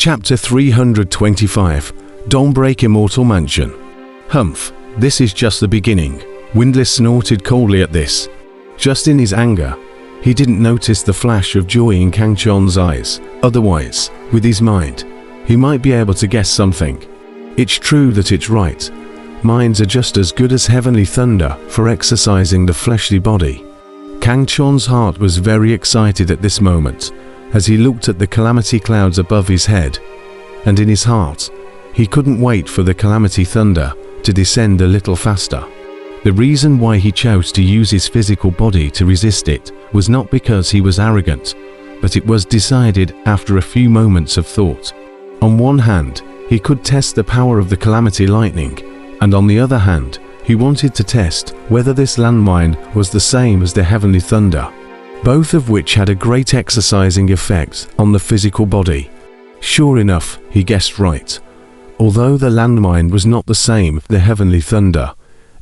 Chapter 325, Dawnbreak Immortal Mansion. Humph, this is just the beginning. Windless snorted coldly at this. Just in his anger, he didn't notice the flash of joy in Kang Chon's eyes. Otherwise, with his mind, he might be able to guess something. It's true that it's right. Minds are just as good as heavenly thunder for exercising the fleshly body. Kang Chon's heart was very excited at this moment, as he looked at the calamity clouds above his head, and in his heart, he couldn't wait for the calamity thunder to descend a little faster. The reason why he chose to use his physical body to resist it was not because he was arrogant, but it was decided after a few moments of thought. On one hand, he could test the power of the calamity lightning, and on the other hand, he wanted to test whether this landmine was the same as the heavenly thunder, both of which had a great exercising effect on the physical body. Sure enough, he guessed right. Although the landmine was not the same as the heavenly thunder,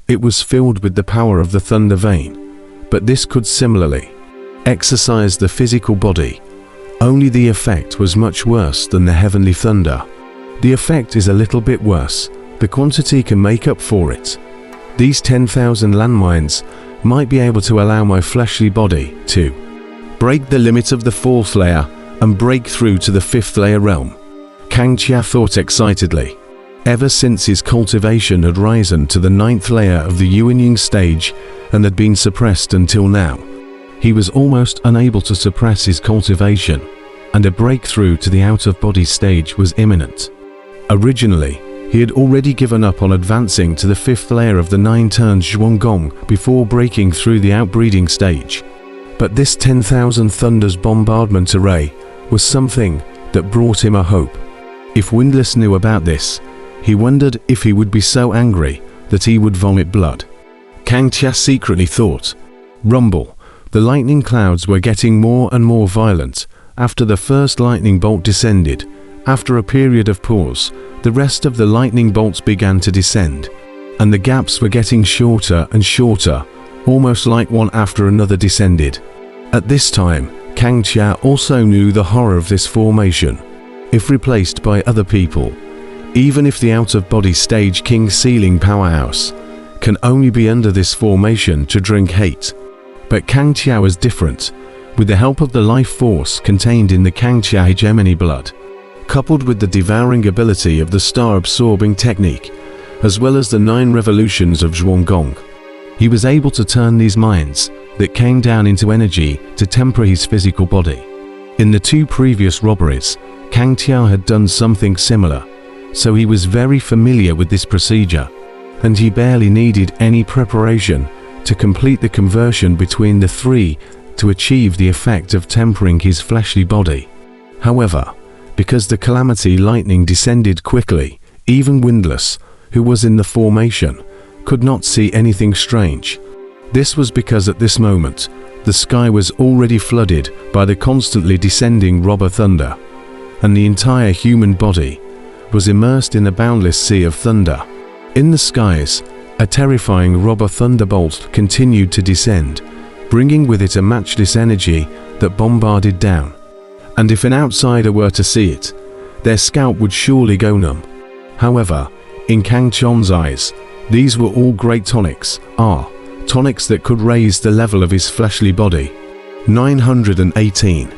it was filled with the power of the thunder vein, but this could similarly exercise the physical body. Only the effect was much worse than the heavenly thunder. The effect is a little bit worse. The quantity can make up for it. These 10,000 landmines might be able to allow my fleshly body to break the limit of the 4th layer and break through to the 5th layer realm. Kang Chia thought excitedly. Ever since his cultivation had risen to the 9th layer of the ushering stage and had been suppressed until now, he was almost unable to suppress his cultivation, and a breakthrough to the out-of-body stage was imminent. Originally, he had already given up on advancing to the 5th layer of the 9-turned Zhuanggong before breaking through the outbreeding stage. But this 10,000 thunders bombardment array was something that brought him a hope. If Windless knew about this, he wondered if he would be so angry that he would vomit blood. Kang Chia secretly thought. Rumble. The lightning clouds were getting more and more violent after the first lightning bolt descended. After a period of pause, the rest of the lightning bolts began to descend, and the gaps were getting shorter and shorter, almost like one after another descended. At this time, Kang Chia also knew the horror of this formation. If replaced by other people, even if the out-of-body stage King Sealing Powerhouse can only be under this formation to drink hate. But Kang Chia was different, with the help of the life force contained in the Kang Chia hegemony blood, coupled with the devouring ability of the star-absorbing technique, as well as the 9 revolutions of Zhuanggong. He was able to turn these minds that came down into energy to temper his physical body. In the 2 previous robberies, Kang Chia had done something similar, so he was very familiar with this procedure, and he barely needed any preparation to complete the conversion between the 3 to achieve the effect of tempering his fleshly body. However, because the calamity lightning descended quickly, even Windless, who was in the formation, could not see anything strange. This was because at this moment, the sky was already flooded by the constantly descending robber thunder, and the entire human body was immersed in a boundless sea of thunder. In the skies, a terrifying robber thunderbolt continued to descend, bringing with it a matchless energy that bombarded down. And if an outsider were to see it, their scalp would surely go numb. However, in Kang Chon's eyes, these were all great tonics, tonics that could raise the level of his fleshly body. 918,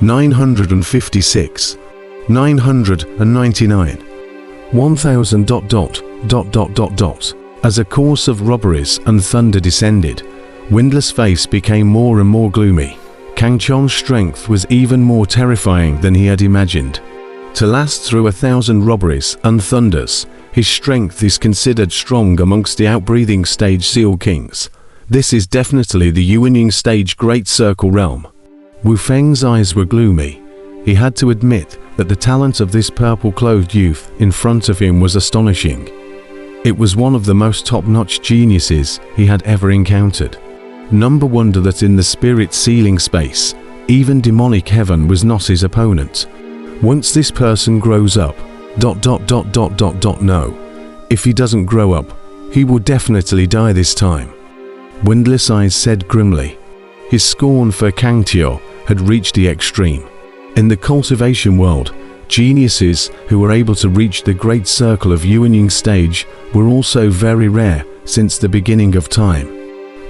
956, 999, 1000 ... As a course of robberies and thunder descended, Windless' face became more and more gloomy. Kang Chon's strength was even more terrifying than he had imagined. To last through 1,000 robberies and thunders, his strength is considered strong amongst the outbreathing stage Seal Kings. This is definitely the ushering stage Great Circle Realm. Wu Feng's eyes were gloomy. He had to admit that the talent of this purple-clothed youth in front of him was astonishing. It was one of the most top-notch geniuses he had ever encountered. Number wonder that in the spirit sealing space, even demonic heaven was not his opponent. Once this person grows up, no. If he doesn't grow up, he will definitely die this time. Windless' eyes said grimly. His scorn for Kang Chia had reached the extreme. In the cultivation world, Geniuses who were able to reach the great circle of ushering stage were also very rare since the beginning of time.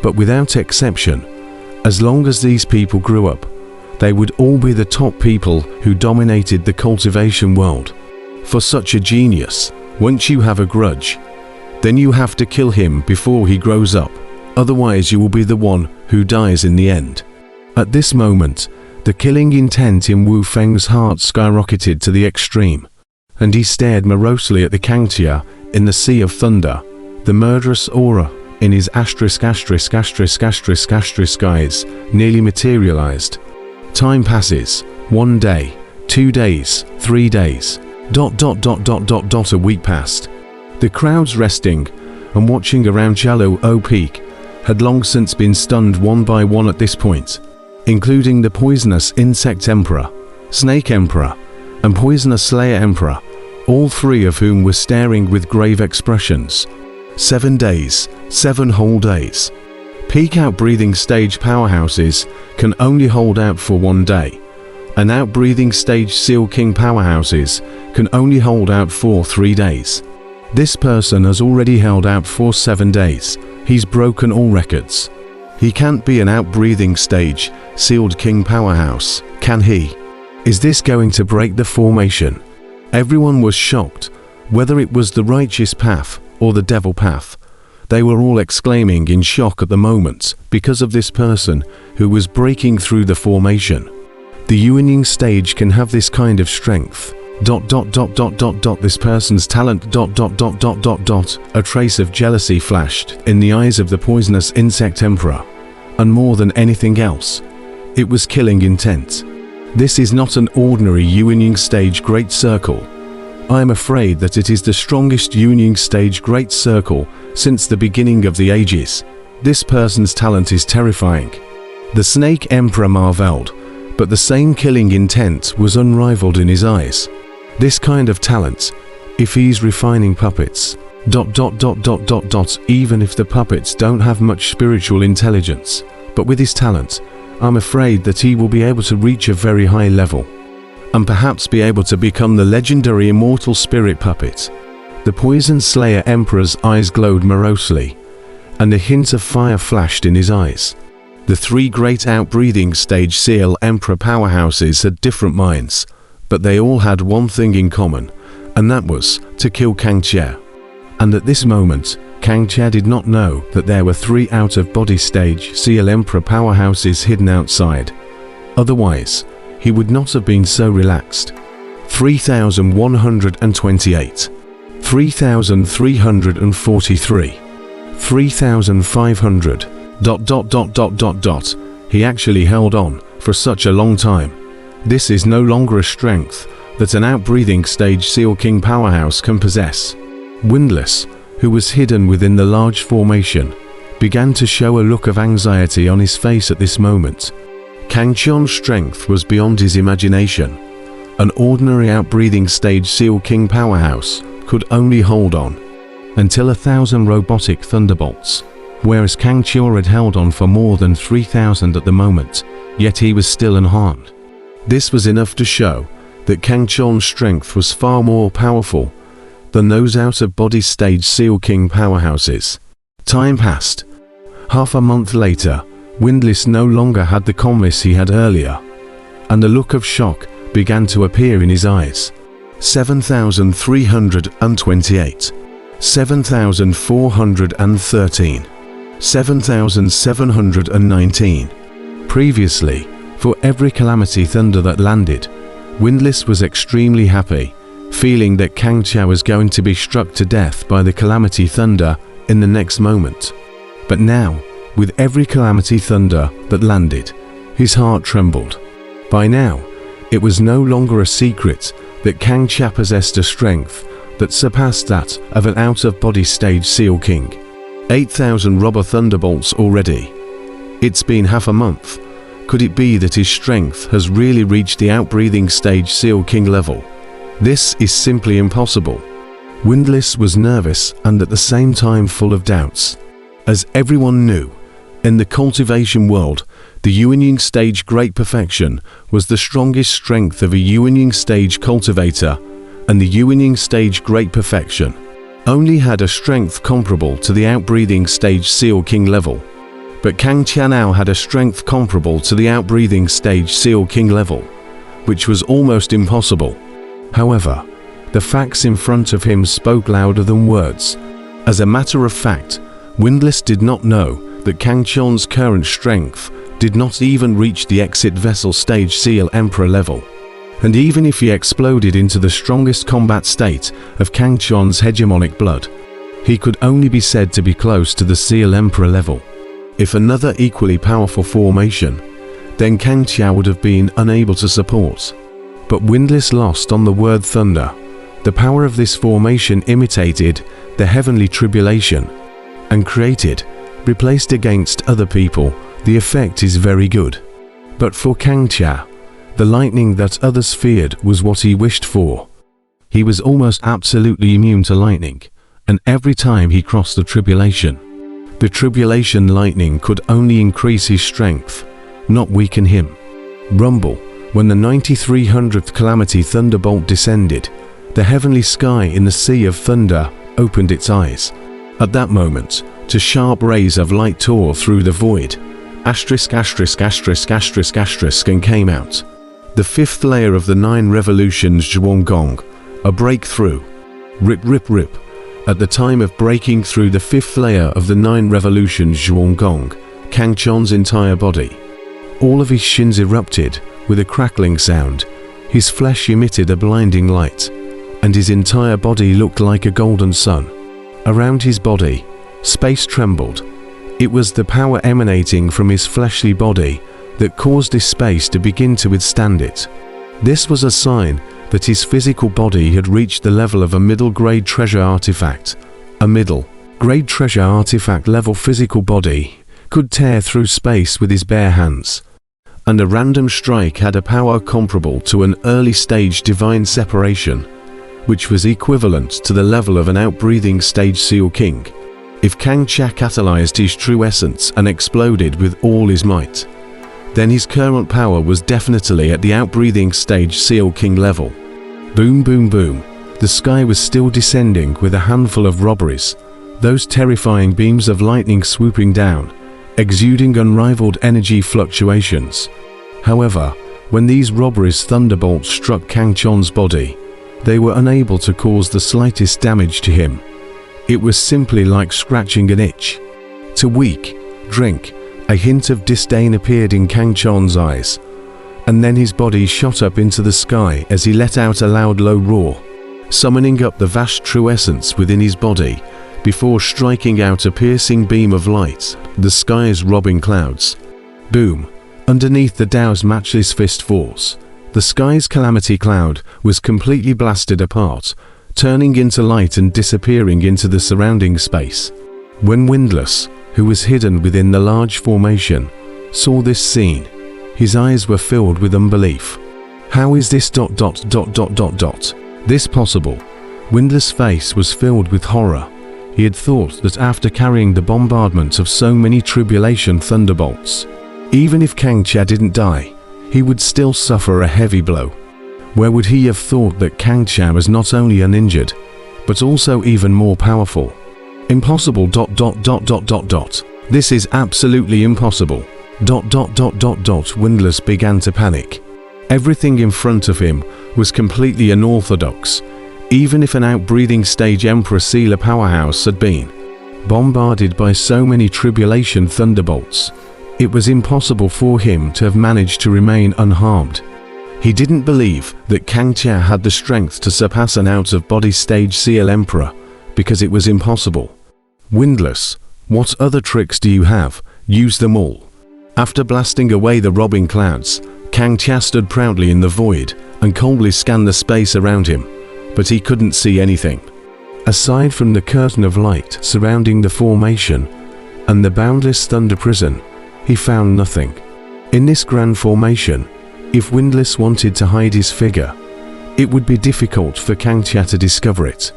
But without exception, as long as these people grew up, they would all be the top people who dominated the cultivation world. For such a genius, once you have a grudge, then you have to kill him before he grows up, otherwise you will be the one who dies in the end. At this moment, the killing intent in Wu Feng's heart skyrocketed to the extreme, and he stared morosely at the Kangxia in the Sea of Thunder. The murderous aura in his ****** eyes nearly materialized. Time passes. 1 day, 2 days, 3 days. ... A week passed. The crowds resting and watching around Shallow Peak had long since been stunned one by one at this point, including the Poisonous Insect Emperor, Snake Emperor, and Poisonous Slayer Emperor, all three of whom were staring with grave expressions. 7 days, 7 whole days. Peak outbreathing stage powerhouses can only hold out for 1 day, and outbreathing stage Seal King powerhouses can only hold out for 3 days. This person has already held out for 7 days. He's broken all records. He can't be an outbreathing stage Sealed King powerhouse, can he? Is this going to break the formation? Everyone was shocked, whether it was the righteous path or the devil path. They were all exclaiming in shock at the moment because of this person who was breaking through the formation. The ushering stage can have this kind of strength. ... This person's talent ... A trace of jealousy flashed in the eyes of the Poisonous Insect Emperor, and more than anything else, it was killing intent. This is not an ordinary ushering stage Great Circle. I am afraid that it is the strongest ushering stage Great Circle since the beginning of the ages. This person's talent is terrifying. The Snake Emperor marveled, but the same killing intent was unrivaled in his eyes. This kind of talent, if he's refining puppets ... Even if the puppets don't have much spiritual intelligence, but with his talent, I'm afraid that he will be able to reach a very high level, and perhaps be able to become the legendary immortal spirit puppet. The Poison Slayer Emperor's eyes glowed morosely, and a hint of fire flashed in his eyes. The 3 great outbreathing stage Seal Emperor powerhouses had different minds, but they all had one thing in common, and that was to kill Kangxia. And at this moment, Kangxia did not know that there were 3 out-of-body stage Seal Emperor powerhouses hidden outside. Otherwise, he would not have been so relaxed. 3,128. 3,343. 3,500. ... He actually held on for such a long time. This is no longer a strength that an outbreathing stage Seal King powerhouse can possess. Windless, who was hidden within the large formation, began to show a look of anxiety on his face at this moment. Kangxia's strength was beyond his imagination. An ordinary outbreathing stage Seal King powerhouse could only hold on until 1,000 robotic thunderbolts, whereas Kangxia had held on for more than 3,000 at the moment, yet he was still unharmed. This was enough to show that Kangxia's strength was far more powerful than those out-of-body stage Seal King powerhouses. Time passed. Half a month later, Windless no longer had the calmness he had earlier, and a look of shock began to appear in his eyes. 7,328. 7,413. 7,719. Previously, for every calamity thunder that landed, Windless was extremely happy, feeling that Kangxia was going to be struck to death by the calamity thunder in the next moment. But now, with every calamity thunder that landed, his heart trembled. By now, it was no longer a secret that Kangxia possessed a strength that surpassed that of an out-of-body stage Seal King. 8,000 rubber thunderbolts already. It's been half a month. Could it be that his strength has really reached the outbreathing stage Seal King level? This is simply impossible. Windless was nervous and at the same time full of doubts. As everyone knew, in the cultivation world, The Yuanying stage Great Perfection was the strongest strength of a Yuanying stage cultivator, and the Yuanying stage Great Perfection only had a strength comparable to the outbreathing stage Seal King level. But Kang Qianao had a strength comparable to the outbreathing stage Seal King level, which was almost impossible. However, the facts in front of him spoke louder than words. As a matter of fact, Windless did not know that Kang Qian's current strength did not even reach the exit vessel stage Seal Emperor level. And even if he exploded into the strongest combat state of Kang Qian's hegemonic blood, he could only be said to be close to the Seal Emperor level. If another equally powerful formation, then Kang Qiao would have been unable to support. But Windless lost on the word thunder. The power of this formation imitated the heavenly tribulation and created, replaced against other people, the effect is very good. But for Kang Qiao, the lightning that others feared was what he wished for. He was almost absolutely immune to lightning, and every time he crossed the tribulation lightning could only increase his strength, not weaken him. Rumble, when the 9300th Calamity Thunderbolt descended, the heavenly sky in the sea of thunder opened its eyes. At that moment, two sharp rays of light tore through the void, and came out. The fifth layer of the 9 revolutions Zhuanggong, a breakthrough. Rip rip rip. At the time of breaking through the fifth layer of the 9 revolutions Zhuanggong, Kang Qian's entire body, all of his shins erupted with a crackling sound. His flesh emitted a blinding light, and his entire body looked like a golden sun. Around his body, space trembled. It was the power emanating from his fleshly body that caused this space to begin to withstand it. This was a sign that his physical body had reached the level of a middle-grade treasure artifact. A middle-grade treasure artifact level physical body could tear through space with his bare hands, and a random strike had a power comparable to an early-stage divine separation, which was equivalent to the level of an outbreathing stage Seal King. If Kang Qiao catalyzed his true essence and exploded with all his might, then his current power was definitely at the outbreathing stage Seal King level. Boom boom boom. The sky was still descending with a handful of robberies, those terrifying beams of lightning swooping down, exuding unrivaled energy fluctuations. However, when these robberies thunderbolts struck Kang Qian's body, they were unable to cause the slightest damage to him. It was simply like scratching an itch. To weak, drink. A hint of disdain appeared in Kang Qian's eyes, and then his body shot up into the sky as he let out a loud low roar, summoning up the vast true essence within his body before striking out a piercing beam of light, the sky's robbing clouds. Boom! Underneath the Tao's matchless fist force, the sky's calamity cloud was completely blasted apart, turning into light and disappearing into the surrounding space. When Windless, who was hidden within the large formation, saw this scene, his eyes were filled with unbelief. How is this ... this possible? Windless' face was filled with horror. He had thought that after carrying the bombardment of so many tribulation thunderbolts, even if Kang Qiao didn't die, he would still suffer a heavy blow. Where would he have thought that Kang Qiao was not only uninjured, but also even more powerful? Impossible ... This is absolutely impossible ... Windless began to panic. Everything in front of him was completely unorthodox. Even if an outbreathing stage Emperor Sealer powerhouse had been bombarded by so many tribulation thunderbolts, it was impossible for him to have managed to remain unharmed. He didn't believe that Kang Qiao had the strength to surpass an out-of-body stage Seal Emperor, because it was impossible. Windless, what other tricks do you have? Use them all. After blasting away the robbing clouds, Kang Qiao stood proudly in the void and coldly scanned the space around him, but he couldn't see anything. Aside from the curtain of light surrounding the formation and the boundless thunder prison, he found nothing. In this grand formation, if Windless wanted to hide his figure, it would be difficult for Kang Qiao to discover it.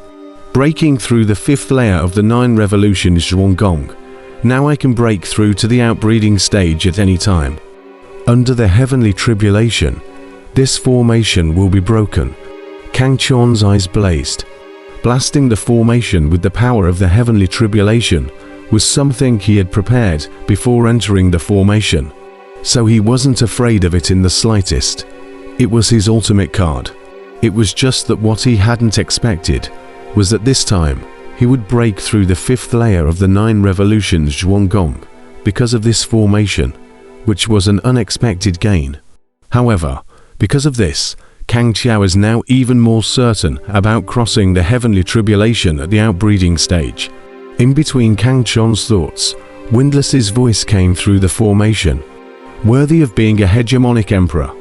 Breaking through the fifth layer of the 9 revolutions Zhuanggong, now I can break through to the outbreeding stage at any time. Under the heavenly tribulation, this formation will be broken. Kang Chon's eyes blazed. Blasting the formation with the power of the heavenly tribulation was something he had prepared before entering the formation, so he wasn't afraid of it in the slightest. It was his ultimate card. It was just that what he hadn't expected was that this time he would break through the 5th layer of the 9 revolutions Zhuanggong because of this formation, which was an unexpected gain. However, because of this, Kang Qiao is now even more certain about crossing the heavenly tribulation at the outbreeding stage. In between Kang Chon's thoughts, Windless's voice came through the formation. Worthy of being a hegemonic emperor.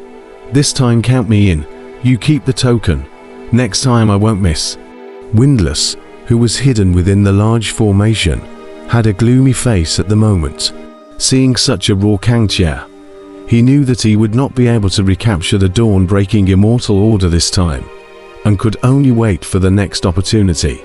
This time count me in. You keep the token. Next time I won't miss. Windless, who was hidden within the large formation, had a gloomy face at the moment. Seeing such a raw Kang Qiao, he knew that he would not be able to recapture the dawn-breaking immortal order this time, and could only wait for the next opportunity.